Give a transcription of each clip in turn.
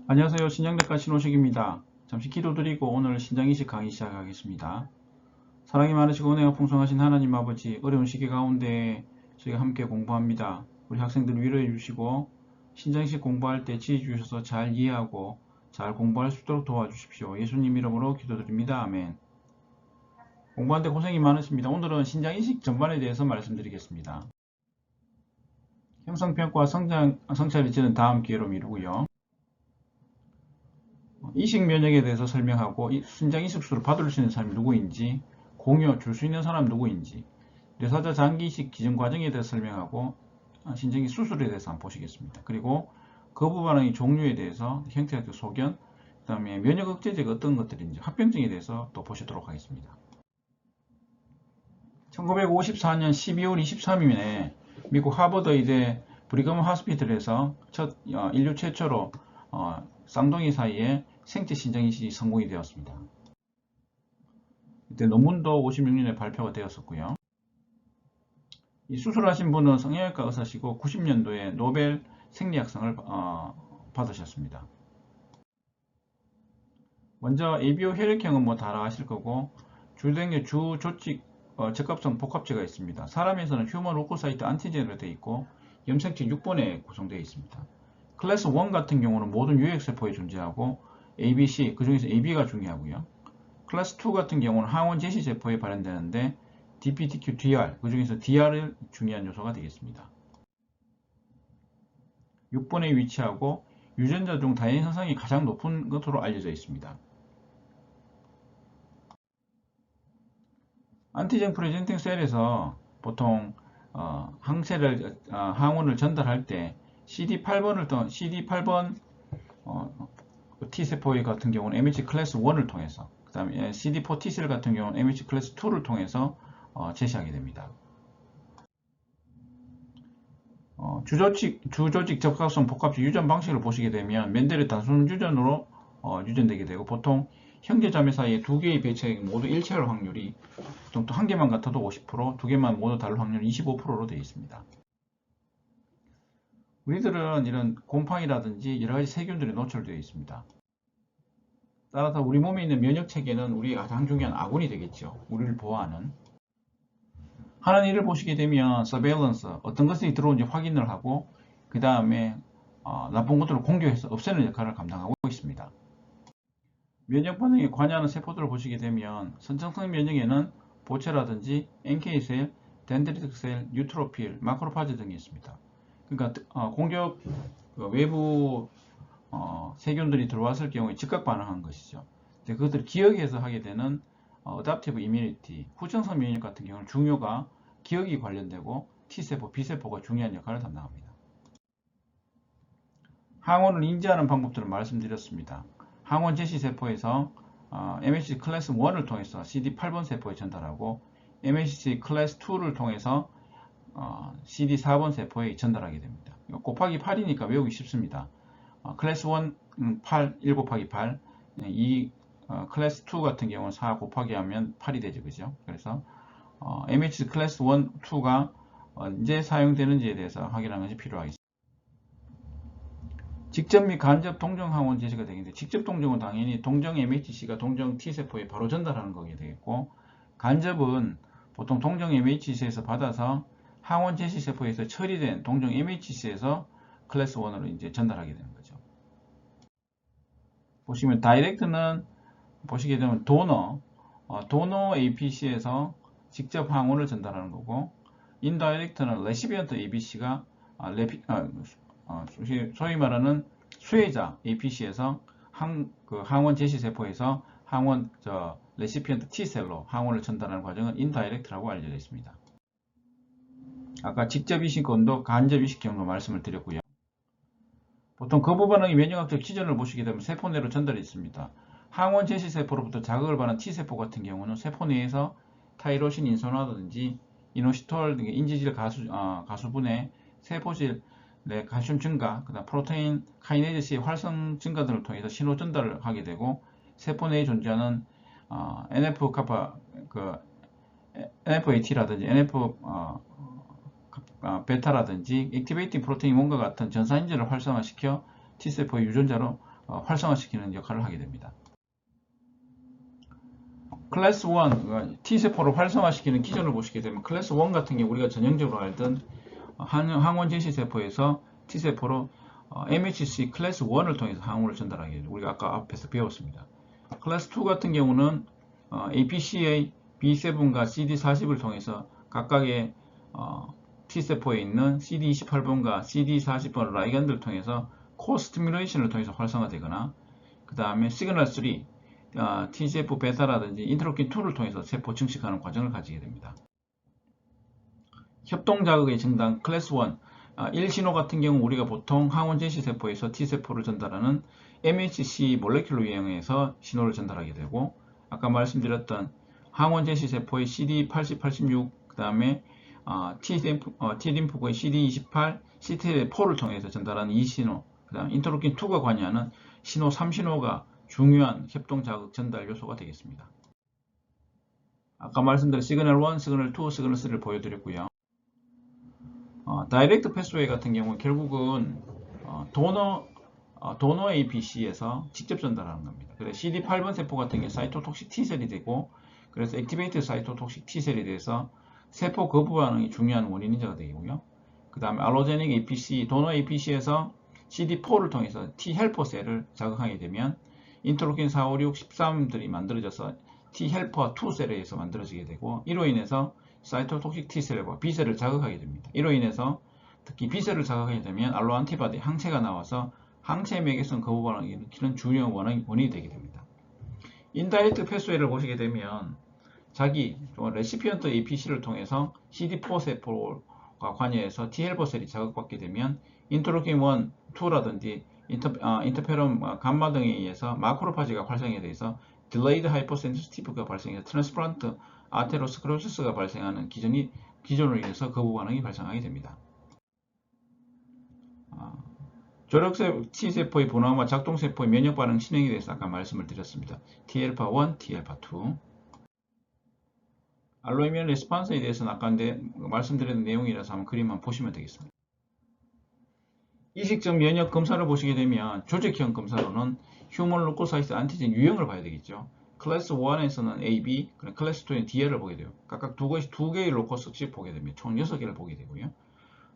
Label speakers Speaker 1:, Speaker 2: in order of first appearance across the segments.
Speaker 1: 안녕하세요. 신장내과 신호식입니다. 잠시 기도드리고 오늘 신장이식 강의 시작하겠습니다. 사랑이 많으시고 은혜가 풍성하신 하나님 아버지, 어려운 시기 가운데 저희가 함께 공부합니다. 우리 학생들 위로해 주시고 신장이식 공부할 때 지혜 주셔서 잘 이해하고 잘 공부할 수 있도록 도와주십시오. 예수님 이름으로 기도드립니다. 아멘. 공부하는데 고생이 많으십니다. 오늘은 신장이식 전반에 대해서 말씀드리겠습니다. 형성평가 성찰 일지는 다음 기회로 미루고요. 이식 면역에 대해서 설명하고 신장 이식수를 받을 수 있는 사람이 누구인지, 공여 줄 수 있는 사람 누구인지, 뇌사자 장기 이식 기증 과정에 대해서 설명하고 신장이 수술에 대해서 한번 보시겠습니다. 그리고 거부 반응의 종류에 대해서 형태학적 소견, 그 다음에 면역 억제제가 어떤 것들인지 합병증에 대해서 또 보시도록 하겠습니다. 1954년 12월 23일에 미국 하버드 의대 브리검 하스피털에서 인류 최초로 쌍둥이 사이에 생체 신장 이식이 성공이 되었습니다. 이때 논문도 56년에 발표가 되었었고요. 이 수술하신 분은 성형외과 의사시고 90년도에 노벨 생리학상을 받으셨습니다. 먼저 ABO 혈액형은 뭐 다 아실 거고 주된 주 조직 적합성 복합체가 있습니다. 사람에서는 휴먼 루코사이트 안티젠으로 되어 있고 염색체 6번에 구성되어 있습니다. 클래스 1 같은 경우는 모든 유액세포에 존재하고 ABC, 그 중에서 AB가 중요하고요. 클래스 2 같은 경우는 항원 제시세포에 발현되는데 DPTQ, DR, 그 중에서 DR이 중요한 요소가 되겠습니다. 6번에 위치하고 유전자 중 다행 현상이 가장 높은 것으로 알려져 있습니다. 안티젠 프레젠팅 셀에서 보통 항원을 전달할 때 CD8번 T세포 같은 경우는 MH 클래스 1을 통해서, 그 다음에 CD4 T셀 같은 경우는 MH 클래스 2를 통해서 제시하게 됩니다. 주조직 적합성 복합체 유전 방식을 보시게 되면 멘델의 단순 유전으로 유전되게 되고, 보통 형제자매 사이에 두 개의 배체가 모두 일치할 확률이 보통 또 한 개만 같아도 50%, 두 개만 모두 다를 확률이 25%로 되어 있습니다. 우리들은 이런 곰팡이라든지 여러 가지 세균들이 노출되어 있습니다. 따라서 우리 몸에 있는 면역 체계는 우리의 가장 중요한 아군이 되겠죠. 우리를 보호하는. 하는 일을 보시게 되면 서베일런스, 어떤 것이 들어오는지 확인을 하고 그 다음에 나쁜 것들을 공격해서 없애는 역할을 감당하고 있습니다. 면역 반응에 관여하는 세포들을 보시게 되면 선천성 면역에는 보체라든지 NK셀, 덴드리틱셀, 뉴트로필, 마크로파즈 등이 있습니다. 그러니까 공격 외부 세균들이 들어왔을 경우에 즉각 반응하는 것이죠. 그것들을 기억해서 하게 되는 어댑티브 이뮤니티, 후천성 면역 같은 경우는 중요가 기억이 관련되고 T세포, B세포가 중요한 역할을 담당합니다. 항원을 인지하는 방법들을 말씀드렸습니다. 항원 제시세포에서 MHC 클래스 1을 통해서 CD8번 세포에 전달하고 MHC 클래스 2를 통해서 CD4번 세포에 전달하게 됩니다. 곱하기 8이니까 외우기 쉽습니다. 클래스 1 8, 1 곱하기 8, 이 클래스 2 같은 경우는 4 곱하기 하면 8이 되죠. 그죠? 그래서 MHC 클래스 1, 2가 언제 사용되는지에 대해서 확인하는 것이 필요하겠습니다. 직접 및 간접 동정 항원 제시가 되겠는데, 직접 동정은 당연히 동정 MHC가 동정 T세포에 바로 전달하는 거게 되겠고, 간접은 보통 동정 MHC에서 받아서 항원 제시세포에서 처리된 동정 MHC에서 클래스 1으로 이제 전달하게 되는 거죠. 보시면 다이렉트는 보시게 되면 도너 APC에서 직접 항원을 전달하는 거고, 인다이렉트는 레시비언트 ABC가 소위 말하는 수혜자 APC에서 항원 제시세포에서 항원 레시피언트 T셀로 항원을 전달하는 과정은 인다이렉트라고 알려져 있습니다. 아까 직접 이식건도 간접 이식경로 말씀을 드렸고요. 보통 거부 반응의 면역학적 기전을 보시게 되면 세포 내로 전달이 있습니다. 항원 제시세포로부터 자극을 받은 T세포 같은 경우는 세포 내에서 타이로신 인소나든지 이노시톨 등의 인지질 가수분해, 세포질 내 칼슘 증가, 그다음 프로테인 카이네이즈의 활성 증가 등을 통해서 신호 전달을 하게 되고, 세포 내에 존재하는 NF 카파 NFAT라든지 NF 베타라든지 액티베이팅 프로테인 원과 같은 전사인지를 활성화시켜 T세포의 유전자로 활성화시키는 역할을 하게 됩니다. 클래스 1, T세포를 활성화시키는 기전을 보시게 되면 클래스 1 같은 경우 우리가 전형적으로 알던 항원 제시세포에서 T세포로 MHC 클래스 1을 통해서 항원을 전달하게 됩니다. 우리가 아까 앞에서 배웠습니다. 클래스 2 같은 경우는 APCA B7과 CD40을 통해서 각각의 T세포에 있는 CD28번과 CD40번 라이간드를 통해서 코스티뮬레이션을 통해서 활성화되거나 그 다음에 시그널 3 TGF 베타라든지 인터로킨 2를 통해서 세포 증식하는 과정을 가지게 됩니다. 협동자극의 증당 클래스 1 1신호 같은 경우 우리가 보통 항원 제시세포에서 T세포를 전달하는 MHC 몰레큘러 유형에서 신호를 전달하게 되고 아까 말씀드렸던 항원 제시세포의 CD80, 86, 그 다음에 T림프구의 CD28, CTL4를 통해서 전달하는 2신호, 그 다음 인터로킨 2가 관여하는 신호 3신호가 중요한 협동자극 전달 요소가 되겠습니다. 아까 말씀드린 시그널 1, 시그널 2, 시그널 3를 보여드렸고요. 다이렉트 패스웨이 같은 경우는 결국은 도너 APC에서 직접 전달하는 겁니다. 그래서 CD8번 세포 같은 경우 사이토톡식 T셀이 되고 그래서 액티베이트 사이토톡식 T셀이 돼서 세포 거부 반응이 중요한 원인이 되고요. 그 다음에 알로제닉 APC, 도너 APC에서 CD4를 통해서 T 헬퍼 셀을 자극하게 되면 인터로킨 4, 5, 6, 13들이 만들어져서 T 헬퍼 2 셀에 의해서 만들어지게 되고 이로 인해서 사이토톡식 T셀과 B셀을 자극하게 됩니다. 이로 인해서 특히 B셀을 자극하게 되면 알로 안티바디 항체가 나와서 항체 매개성 거부 반응을 일으키는 중요한 원인이 되게 됩니다. 인다이렉트 패스웨이를 보시게 되면 자기 레시피언트 APC를 통해서 CD4 세포가 관여해서 T헬퍼 셀이 자극받게 되면 인터로킨 1, 2라든지 인터페론 감마 등에 의해서 마크로파지가 활성에 대해서 딜레이드 하이퍼센시티브가 발생해서 트랜스플란트 아테로스크로시스가 발생하는 기전으로 인해서 거부 반응이 발생하게 됩니다. 조력세 T세포의 분화와 작동세포의 면역반응 신행에 대해서 아까 말씀을 드렸습니다. Tα1, Tα2 알로이면 레스판스에 대해서는 아까 말씀드린 내용이라서 한번 그림만 보시면 되겠습니다. 이식적 면역 검사를 보시게 되면 조직형 검사로는 휴먼 루코사이트 안티젠 유형을 봐야 되겠죠. 클래스 1에서는 AB, 클래스 2에는 DL을 보게 돼요. 각각 두 개의 로커스씩 보게 됩니다. 총 6개를 보게 되고요.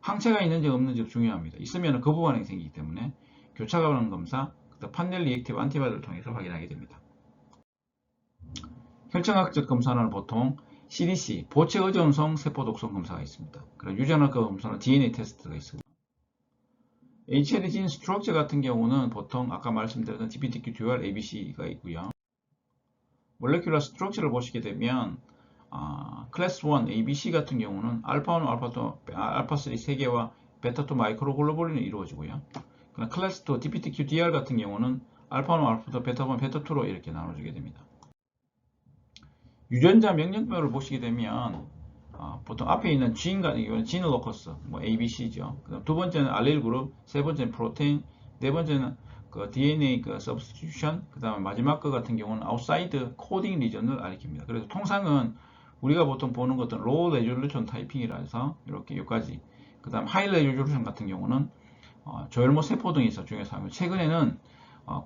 Speaker 1: 항체가 있는지 없는지도 중요합니다. 있으면 거부 반응이 생기기 때문에 교차 반응 검사, 판넬 리액티브 안티바디를 통해서 확인하게 됩니다. 혈청학적 검사는 보통 CDC, 보체 의존성 세포 독성 검사가 있습니다. 그리고 유전학적 검사는 DNA 테스트가 있습니다. HLA 진 스트럭처 같은 경우는 보통 아까 말씀드렸던 DPTQ 듀얼 ABC가 있고요. 몰레큘러 스트럭처를 보시게 되면 클래스 1 ABC 같은 경우는 알파1, 알파2, 알파3 3개와 베타2 마이크로글로불린이 이루어지고요. 클래스 2 DPTQ DR 같은 경우는 알파1, 알파2, 베타1, 베타2로 이렇게 나눠지게 됩니다. 유전자 명령표를 보시게 되면 보통 앞에 있는 진 같은 경우는 진 로커스, ABC죠. 그다음 두 번째는 알릴 그룹, 세 번째는 프로테인, 네 번째는 DNA substitution, 그 다음에 마지막 거 같은 경우는 outside coding region을 가리킵니다. 그래서 통상은 우리가 보통 보는 것은 low resolution 타이핑이라 해서 이렇게 여기까지. 그 다음 high resolution 같은 경우는 조혈모 세포 등에서 중요해서 하면 최근에는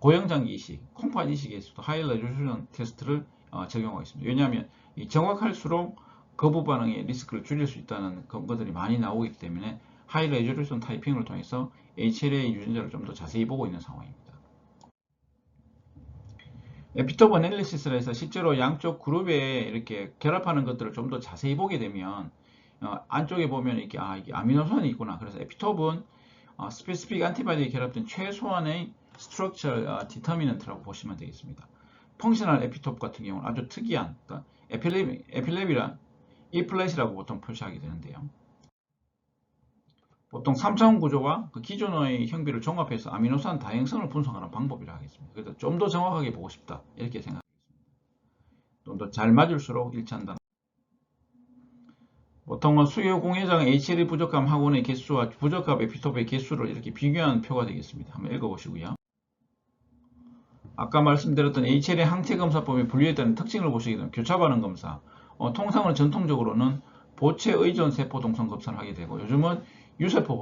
Speaker 1: 고형장기 이식, 콩팥 이식에서도 high resolution 테스트를 적용하고 있습니다. 왜냐하면 정확할수록 거부 반응의 리스크를 줄일 수 있다는 근거들이 많이 나오기 때문에 하이 레졸루션 타이핑을 통해서 HLA 유전자를 좀 더 자세히 보고 있는 상황입니다. 에피토프 애널리시스를 해서 실제로 양쪽 그룹에 이렇게 결합하는 것들을 좀 더 자세히 보게 되면 안쪽에 보면 이게 아미노산이 있구나. 그래서 에피토프는 스페시픽 안티바디에 결합된 최소한의 스트럭처 디터미넌트라고 보시면 되겠습니다. 펑셔널 에피토프 같은 경우는 아주 특이한 에필레비라 이플랫이라고 보통 표시하게 되는데요. 보통 3차원 구조와 기존의 형비를 종합해서 아미노산 다양성을 분석하는 방법이라 하겠습니다. 그래서 좀 더 정확하게 보고 싶다 이렇게 생각하겠습니다. 좀 더 잘 맞을수록 일치한다. 보통은 수요 공회장 HLA 부적합 학원의 개수와 부적합 에피토프의 개수를 이렇게 비교하는 표가 되겠습니다. 한번 읽어보시고요. 아까 말씀드렸던 HLA 항체 검사법에 분류했다는 특징을 보시게 되면 교차 반응 검사, 통상은 전통적으로는 보체 의존 세포 동선 검사를 하게 되고 요즘은 유세포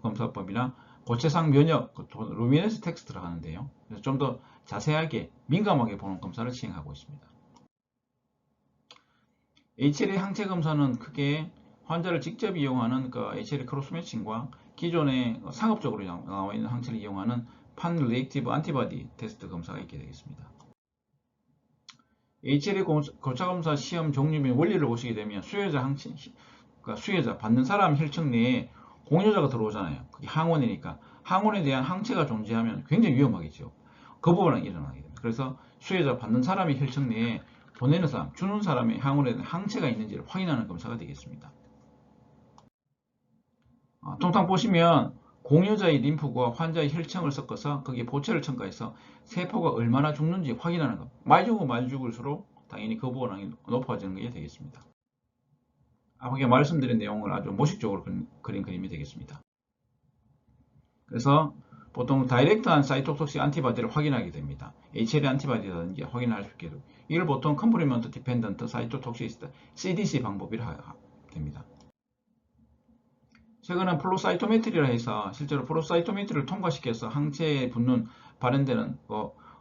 Speaker 1: 검사법이나 고체상 면역, 루미네스 텍스트라고 하는데요. 그래서 좀 더 자세하게 민감하게 보는 검사를 시행하고 있습니다. HLA 항체 검사는 크게 환자를 직접 이용하는 그 HLA 크로스 매칭과 기존에 상업적으로 나와 있는 항체를 이용하는 판 리액티브 안티바디 테스트 검사가 있게 되겠습니다. HLA 고차 검사 시험 종류 및 원리를 보시게 되면 수혜자 항체, 그러니까 수혜자 받는 사람 혈청 내에 공여자가 들어오잖아요. 그게 항원이니까 항원에 대한 항체가 존재하면 굉장히 위험하겠죠. 그 부분은 일어나게 됩니다. 그래서 수혜자 받는 사람의 혈청 내에 보내는 사람, 주는 사람의 항원에 대한 항체가 있는지를 확인하는 검사가 되겠습니다. 통상 보시면 공여자의 림프구와 환자의 혈청을 섞어서 거기에 보체를 첨가해서 세포가 얼마나 죽는지 확인하는 것. 많이 죽고 많이 죽을수록 당연히 그 부분이 높아지는 게 되겠습니다. 앞에 말씀드린 내용을 아주 모식적으로 그린 그림이 되겠습니다. 그래서 보통 다이렉트한 사이토톡식 안티바디를 확인하게 됩니다. HLA 안티바디라든지 확인할 수 있게 되고 이걸 보통 컴플리먼트 디펜던트 사이토톡시스트 CDC 방법이라 됩니다. 최근에 플로사이토메트리라 해서 실제로 플로사이토메트리를 통과시켜서 항체에 붙는 발현되는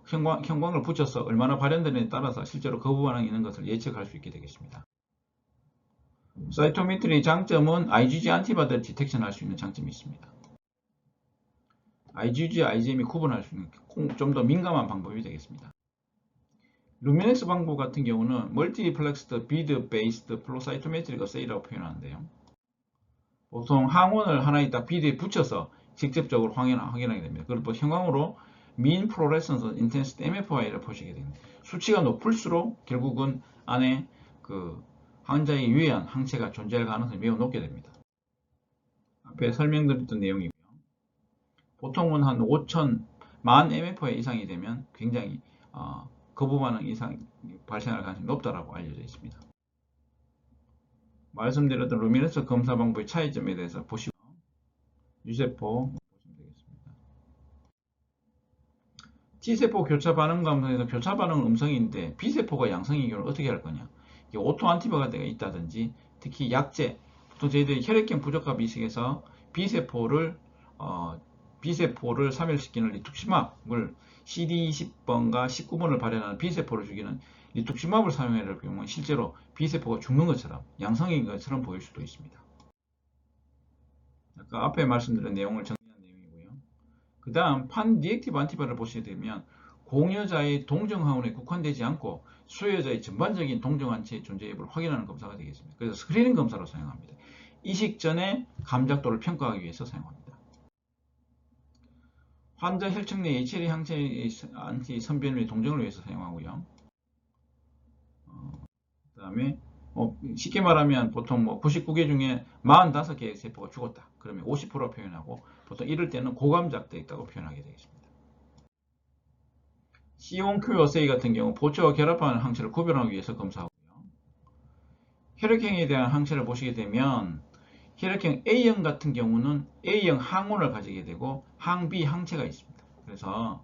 Speaker 1: 형광을 붙여서 얼마나 발현되느냐에 따라서 실제로 그 부분이 있는 것을 예측할 수 있게 되겠습니다. 사이토메트리의 장점은 IgG 안티바디를 디텍션할 수 있는 장점이 있습니다. IgG, IgM이 구분할 수 있는 좀 더 민감한 방법이 되겠습니다. 루미넥스 방법 같은 경우는 멀티플렉스드 비드 베이스드 플로사이토메트릭 어세이라고 표현하는데요. 보통 항원을 하나의 딱 비드에 붙여서 직접적으로 확인하게 됩니다. 그리고 형광으로 민 프로레센스 인텐시티 MFI를 보시게 됩니다. 수치가 높을수록 결국은 안에 그 환자에 유해한 항체가 존재할 가능성이 매우 높게 됩니다. 앞에 설명드렸던 내용이고요. 보통은 한 5,000만 MFI 이상이 되면 굉장히 거부 반응 이상 발생할 가능성이 높다고 알려져 있습니다. 말씀드렸던 루미네스 검사 방법의 차이점에 대해서 보시고 유세포 보시면 되겠습니다. T세포 교차 반응 감소에서 교차 반응은 음성인데 B세포가 양성인 경우는 어떻게 할 거냐? 오토 안티바디가 있다든지 특히 약제, 보통 저희들이 혈액형 부적합 이식에서 B세포를 사멸시키는 리투키마브를 CD20번과 19번을 발현하는 B세포를 죽이는 리투키마브를 사용해야 할 경우는 실제로 B세포가 죽는 것처럼 양성인 것처럼 보일 수도 있습니다. 아까 앞에 말씀드린 내용을 정리한 내용이고요. 그 다음 판 리액티브 안티바디를 보시게 되면 공여자의 동정항원에 국한되지 않고 수혜자의 전반적인 동정항체의 존재 여부를 확인하는 검사가 되겠습니다. 그래서 스크리닝 검사로 사용합니다. 이식 전에 감작도를 평가하기 위해서 사용합니다. 환자 혈청 내 HLA 항체의 안티 선변의 동정을 위해서 사용하고요. 그 다음에 쉽게 말하면 보통 99개 중에 45개의 세포가 죽었다. 그러면 50% 표현하고 보통 이럴 때는 고감작되어 있다고 표현하게 되겠습니다. C1Q 어세이 같은 경우 보체와 결합하는 항체를 구별하기 위해서 검사하고요. 혈액형에 대한 항체를 보시게 되면 혈액형 A형 같은 경우는 A형 항원을 가지게 되고 항 B 항체가 있습니다. 그래서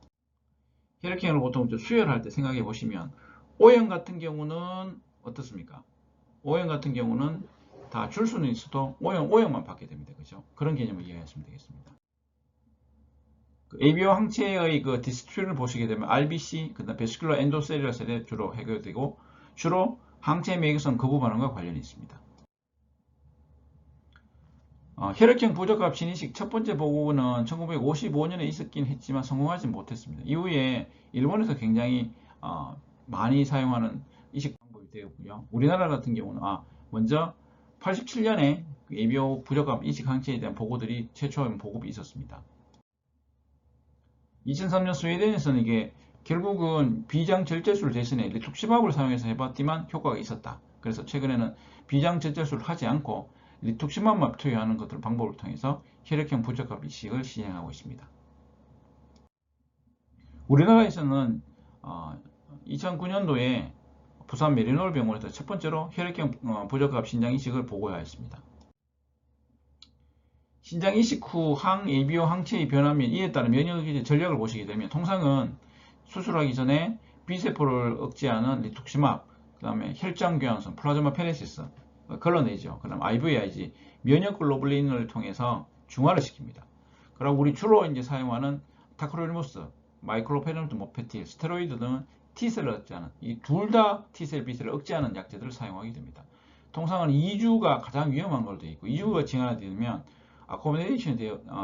Speaker 1: 혈액형을 보통 수혈할 때 생각해 보시면 O형 같은 경우는 어떻습니까? O형 같은 경우는 다 줄 수는 있어도 O형만 받게 됩니다. 그죠? 그런 개념을 이해하시면 되겠습니다. ABO 항체의 그 디스트리를 보시게 되면 RBC, 그다음 베스큘러 엔도셀룰러 셀에 주로 해결되고 주로 항체 매개성 거부 반응과 관련이 있습니다. 혈액형 부적합 신이식 첫 번째 보고는 1955년에 있었긴 했지만 성공하지 못했습니다. 이후에 일본에서 굉장히 많이 사용하는 이식 방법이 되었고요. 우리나라 같은 경우는 먼저 87년에 ABO 부적합 이식 항체에 대한 보고들이 최초 보급이 있었습니다. 2003년 스웨덴에서는 이게 결국은 비장절제술 대신에 리툭시마브를 사용해서 해봤지만 효과가 있었다. 그래서 최근에는 비장절제술을 하지 않고 리툭시마브만 투여하는 것들 방법을 통해서 혈액형 부적합 이식을 시행하고 있습니다. 우리나라에서는 2009년도에 부산 메리노르 병원에서 첫 번째로 혈액형 부적합 신장 이식을 보고하였습니다. 신장 이식 후 항 ABO 항체의 변화 및 이에 따른 면역 전략을 보시게 되면 통상은 수술하기 전에 B세포를 억제하는 리툭시마브, 그 다음에 혈장 교환성 플라즈마 페레시스 걸러내죠. 그 다음 IVIG 면역 글로불린을 통해서 중화를 시킵니다. 그리고 우리 주로 이제 사용하는 타크로리무스, 마이클로페놀드, 모페틸, 스테로이드 등은 T셀을 억제하는, 이 둘 다 T셀, B셀을 억제하는 약제들을 사용하게 됩니다. 통상은 2주가 가장 위험한 걸로 되어 있고 2주가 지나되면 아코모데이션이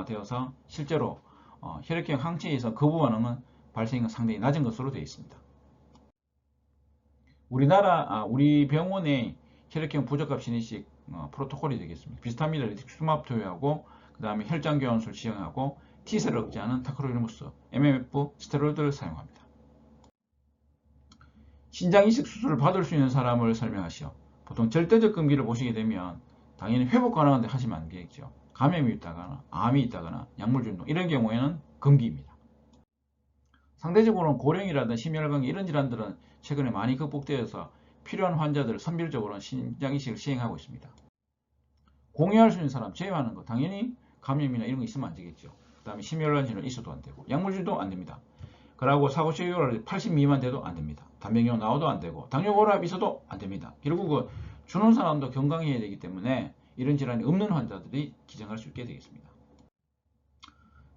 Speaker 1: 되어서 실제로 혈액형 항체에서 거부 반응은 발생이 상당히 낮은 것으로 되어 있습니다. 우리 병원의 혈액형 부적합 신의식 프로토콜이 되겠습니다. 비슷합니다. 리틱스마브投与하고 그 다음에 혈장 교환술 시행하고 T셀을 억제하는 타크로리무스, MMF, 스테로이드를 사용합니다. 신장 이식 수술을 받을 수 있는 사람을 설명하시오. 보통 절대적 금기를 보시게 되면 당연히 회복 가능한데 하시면 안 되겠죠. 감염이 있다거나 암이 있다거나 약물 중독 이런 경우에는 금기입니다. 상대적으로는 고령이라든 심혈관계 이런 질환들은 최근에 많이 극복되어서 필요한 환자들을 선별적으로 신장 이식을 시행하고 있습니다. 공유할 수 있는 사람 제외하는 거 당연히 감염이나 이런 거 있으면 안 되겠죠. 그 다음에 심혈관 질환 있어도 안 되고 약물 중독 안 됩니다. 그러고 사고 치료를 80 미만 돼도 안 됩니다. 단백뇨 나와도 안 되고 당뇨 고혈압 있어도 안 됩니다. 결국 주는 사람도 건강해야 되기 때문에 이런 질환이 없는 환자들이 기증할 수 있게 되겠습니다.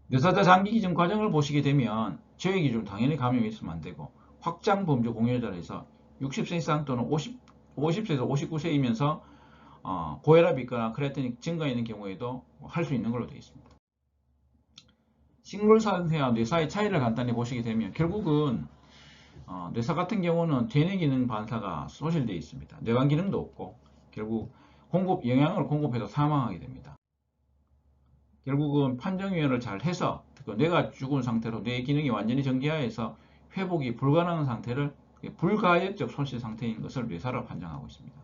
Speaker 1: 뇌사자 장기 기증 과정을 보시게 되면 저희 기준 당연히 감염이 있으면 안 되고 확장 범주 공여자에서 60세 이상 또는 50세에서 59세이면서 고혈압이 있거나 크레아틴이 증가 있는 경우에도 할 수 있는 걸로 되어 있습니다. 싱글 상태와 뇌사의 차이를 간단히 보시게 되면 결국은 뇌사 같은 경우는 대뇌 기능 반사가 소실되어 있습니다. 뇌관 기능도 없고 결국 영양을 공급해서 사망하게 됩니다. 결국은 판정위원을 잘 해서 뇌가 죽은 상태로 뇌 기능이 완전히 정지하여서 회복이 불가능한 상태를 불가역적 손실 상태인 것을 뇌사로 판정하고 있습니다.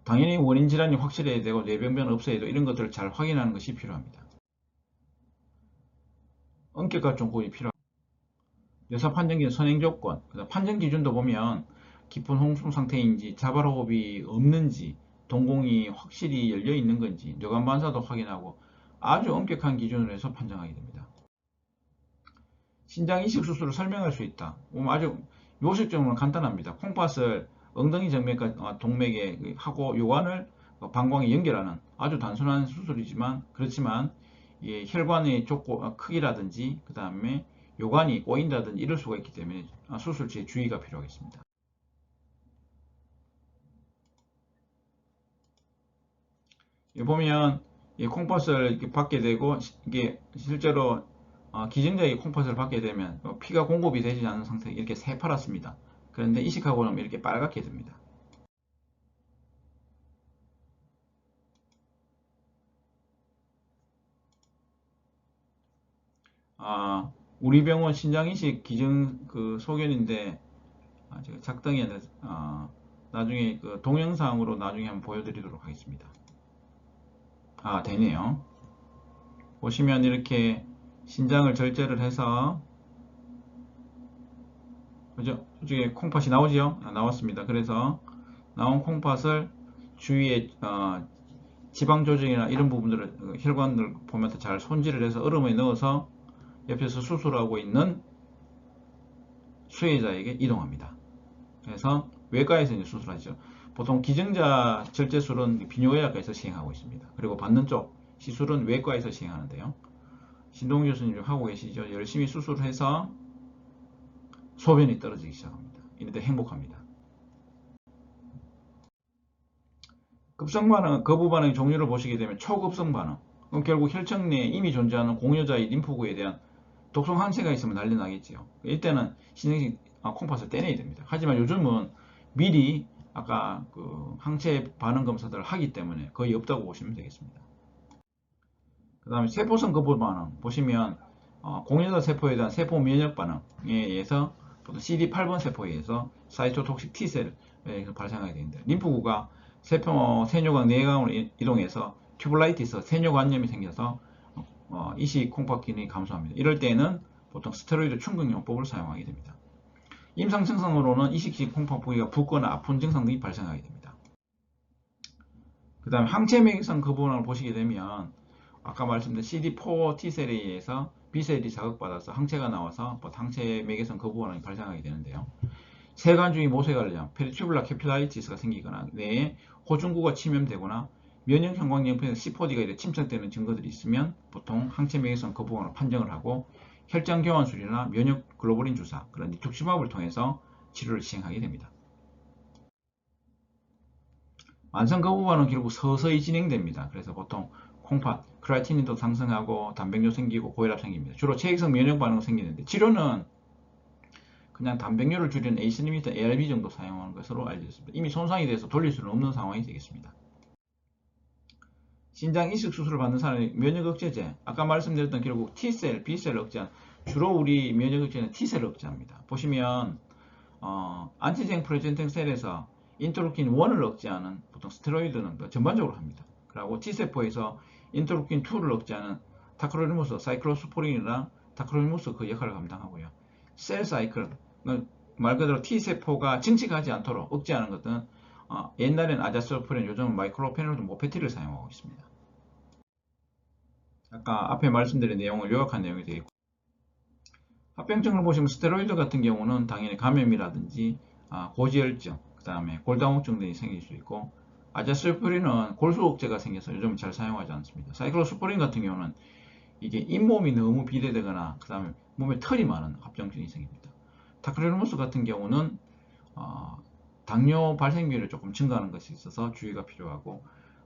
Speaker 1: 당연히 원인 질환이 확실해야 되고 뇌병변 없어야 되고 이런 것들을 잘 확인하는 것이 필요합니다. 엄격한 조건이 필요합니다. 뇌사 판정기는 선행조건, 판정 기준도 보면 깊은 홍수 상태인지 자발호흡이 없는지 동공이 확실히 열려 있는 건지 뇌관 반사도 확인하고 아주 엄격한 기준으로 해서 판정하게 됩니다. 신장 이식 수술을 설명할 수 있다. 아주 요식적으로 간단합니다. 콩팥을 엉덩이 정맥과 동맥에 하고 요관을 방광에 연결하는 아주 단순한 수술이지만 그렇지만 혈관의 크기라든지 그 다음에 요관이 꼬인다든지 이럴 수가 있기 때문에 수술 시에 주의가 필요하겠습니다. 여기 보면 이 콩팥을 이렇게 받게 되고 이게 실제로 기증자의 콩팥을 받게 되면 피가 공급이 되지 않은 상태에 이렇게 새파랗습니다. 그런데 이식하고 나면 이렇게 빨갛게 됩니다. 우리 병원 신장이식 기증 소견인데 제가 작성해야 돼. 나중에 동영상으로 나중에 한번 보여드리도록 하겠습니다. 되네요. 보시면 이렇게 신장을 절제를 해서 그죠? 이쪽에 콩팥이 나오죠? 나왔습니다. 그래서 나온 콩팥을 주위에 지방 조직이나 이런 부분들을 혈관을 보면서 잘 손질을 해서 얼음에 넣어서 옆에서 수술하고 있는 수혜자에게 이동합니다. 그래서 외과에서 이제 수술하죠. 보통 기증자 절제술은 비뇨의학과에서 시행하고 있습니다. 그리고 받는 쪽 시술은 외과에서 시행하는데요. 신동 교수님 좀 하고 계시죠. 열심히 수술을 해서 소변이 떨어지기 시작합니다. 이때 행복합니다. 급성 반응, 거부 반응의 종류를 보시게 되면 초급성 반응. 그럼 결국 혈청 내에 이미 존재하는 공여자의 림프구에 대한 독성 항체가 있으면 난리 나겠지요. 이때는 신경식 콩팥을 떼내야 됩니다. 하지만 요즘은 미리 아까 항체 반응 검사들을 하기 때문에 거의 없다고 보시면 되겠습니다. 그 다음에 세포성 거부 반응 보시면 공여자 세포에 대한 세포 면역 반응에 의해서 보통 CD8번 세포에 의해서 사이토톡식 T셀을 발생하게 됩니다. 림프구가 세뇨관 내강으로 이동해서 튜블라이티스 세뇨관염이 생겨서 이식 콩팥 기능이 감소합니다. 이럴 때에는 보통 스테로이드 충격요법을 사용하게 됩니다. 임상 증상으로는 이식 시 콩팥 부위가 붓거나 아픈 증상 등이 발생하게 됩니다. 그 다음에 항체 매개성 거부반응을 보시게 되면 아까 말씀드린 CD4 T셀에 의해서 B셀이 자극받아서 항체가 나와서 항체 매개성 거부반응이 발생하게 되는데요. 세관 중의 모세관련, 페리튜블라 캐필라이티스가 생기거나 뇌에 호중구가 침염되거나 면역 형광염폐에서 C4D가 이렇게 침착되는 증거들이 있으면 보통 항체免疫성 거부감으로 판정을 하고 혈장 교환술이나 면역 글로불린 주사, 그런 리투크시마브를 통해서 치료를 시행하게 됩니다. 만성 거부반응은 결국 서서히 진행됩니다. 그래서 보통 콩팥, 크레아티닌도 상승하고 단백뇨 생기고 고혈압 생깁니다. 주로 체액성 면역 반응이 생기는데 치료는 그냥 단백뇨를 줄이는 ACE 이니비터 ARB 정도 사용하는 것으로 알려졌습니다. 이미 손상이 돼서 돌릴 수는 없는 상황이 되겠습니다. 신장 이식 수술을 받는 사람이 면역 억제제, 아까 말씀드렸던 결국 T셀, B셀 억제한, 주로 우리 면역 억제는 T셀을 억제합니다. 보시면 안티젠 프레젠팅 셀에서 인터루킨 1을 억제하는 보통 스테로이드는 전반적으로 합니다. 그리고 T세포에서 인터루킨 2를 억제하는 타크로니무스, 사이클로스포린이나 타크로니무스 그 역할을 감당하고요. 셀 사이클, 말 그대로 T세포가 증식하지 않도록 억제하는 것은 옛날엔 아자스프린, 요즘은 마이클로페놀 모페티를 사용하고 있습니다. 아까 앞에 말씀드린 내용을 요약한 내용이 되겠고, 합병증을 보시면 스테로이드 같은 경우는 당연히 감염이라든지 고지혈증, 그 다음에 골다공증 등이 생길 수 있고, 아자스프린은 골수 억제가 생겨서 요즘 잘 사용하지 않습니다. 사이클로스포린 같은 경우는 이게 잇몸이 너무 비대되거나 그 다음에 몸에 털이 많은 합병증이 생깁니다. 타크로니무스 같은 경우는 당뇨 발생률이 조금 증가하는 것이 있어서 주의가 필요하고,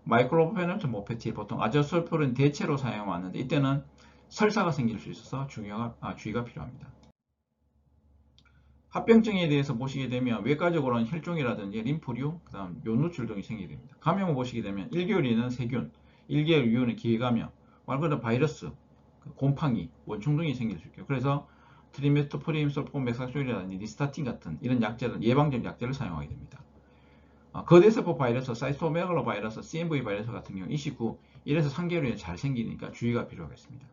Speaker 1: 마이클로페놀 모페틸 보통 아자스프린 대체로 사용하는데 이때는 설사가 생길 수 있어서 주의가 필요합니다. 합병증에 대해서 보시게 되면 외과적으로는 혈종이라든지 림프류, 그 다음 요누출 등이 생기게 됩니다. 감염을 보시게 되면 1개월 이내는 세균, 1개월 이후는 기회감염, 말 그대로 바이러스, 곰팡이, 원충 등이 생길 수 있고요. 그래서 트리메토프림, 솔포맥사쇼이라든지 니스타틴 같은 이런 약제를, 예방적 약제를 사용하게 됩니다. 거대세포 바이러스, 사이토메갈로 바이러스, CMV 바이러스 같은 경우 29, 1에서 3개월 이내 잘 생기니까 주의가 필요하겠습니다.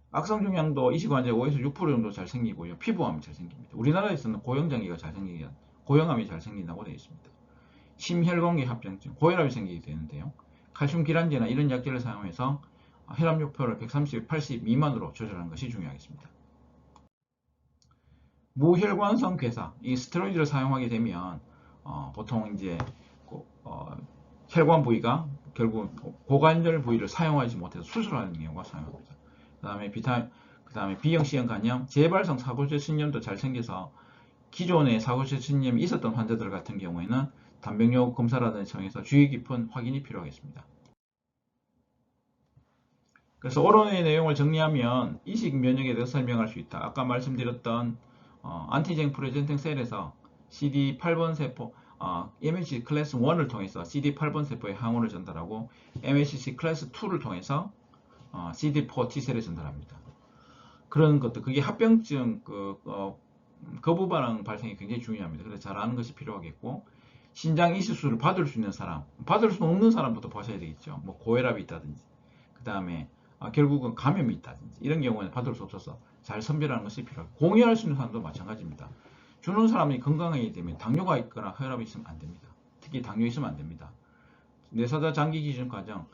Speaker 1: 악성종양도 이식환자에 5에서 6% 정도 잘 생기고요. 피부암이 잘 생깁니다. 우리나라에서는 고형장기가 잘 생기게, 고형암이 잘 생긴다고 되어 있습니다. 심혈관계 합병증, 고혈압이 생기게 되는데요. 칼슘 기란제나 이런 약제를 사용해서 혈압 목표를 130, 80 미만으로 조절하는 것이 중요하겠습니다. 무혈관성 괴사, 이 스테로이드를 사용하게 되면 보통 이제 혈관 부위가 결국 고관절 부위를 사용하지 못해서 수술하는 경우가 사용합니다. 그 다음에 B형 C형 간염, 재발성 사고체 신염도 잘 생겨서 기존에 사고체 신염이 있었던 환자들 같은 경우에는 단백뇨 검사라든지 통해서 주의 깊은 확인이 필요하겠습니다. 그래서 오론의 내용을 정리하면 이식 면역에 대해서 설명할 수 있다. 아까 말씀드렸던 안티젠 프레젠팅 셀에서 CD8번 세포, MHC 클래스 1을 통해서 CD8번 세포에 항원을 전달하고 MHC 클래스 2를 통해서 CD4 T셀에 전달합니다. 그런 것들, 그게 합병증 거부 반응 발생이 굉장히 중요합니다. 그래서 잘 아는 것이 필요하겠고, 신장 이식술을 받을 수 있는 사람, 받을 수 없는 사람부터 보셔야 되겠죠. 뭐 고혈압이 있다든지, 그 다음에 결국은 감염이 있다든지 이런 경우에는 받을 수 없어서 잘 선별하는 것이 필요하고, 공유할 수 있는 사람도 마찬가지입니다. 주는 사람이 건강하게 되면 당뇨가 있거나 혈압이 있으면 안 됩니다. 특히 당뇨 있으면 안 됩니다. 뇌사자 장기 기준 과정,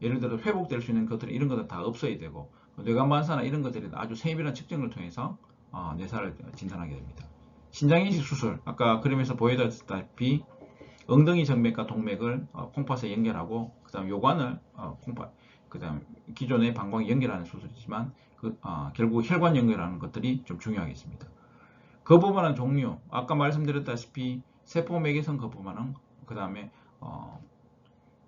Speaker 1: 예를 들어 회복될 수 있는 것들, 이런 것들 다 없어야 되고, 뇌간반사나 이런 것들이 아주 세밀한 측정을 통해서 뇌사를 진단하게 됩니다. 신장이식 수술, 아까 그림에서 보여드렸다시피 엉덩이 정맥과 동맥을 콩팥에 연결하고, 그 다음 요관을 콩팥, 그 다음 기존의 방광에 연결하는 수술이지만 결국 혈관 연결하는 것들이 좀 중요하겠습니다. 거부반응 종류, 아까 말씀드렸다시피 세포 매개성 거부반응, 그 다음에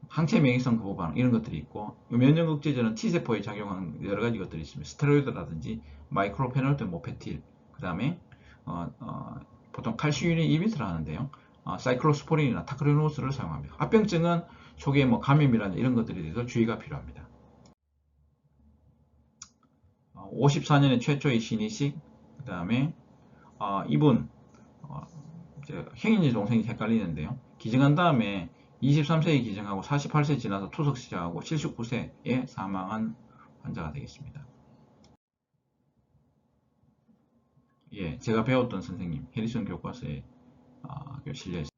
Speaker 1: 항체免疫성 거부반응 이런 것들이 있고, 면역 억제제는 T세포에 작용하는 여러 가지 것들이 있습니다. 스테로이드라든지 마이클로페놀 모페틸, 그 다음에 보통 칼슘 이니비터를 하는데요. 사이클로스포린이나 타크로니무스를 사용합니다. 합병증은 초기에 감염이라든지 이런 것들에 대해서 주의가 필요합니다. 54년에 최초의 신이식, 그 다음에 이분 행인지 동생이 헷갈리는데요. 기증한 다음에 23세에 기증하고 48세 지나서 투석 시작하고 79세에 사망한 환자가 되겠습니다. 예, 제가 배웠던 선생님 해리슨 교과서에 실려 있습니다.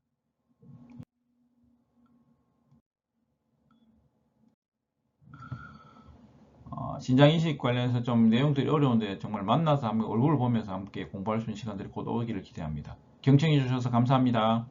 Speaker 1: 신장 이식 관련해서 좀 내용들이 어려운데 정말 만나서 한번 얼굴을 보면서 함께 공부할 수 있는 시간들이 곧 오기를 기대합니다. 경청해 주셔서 감사합니다.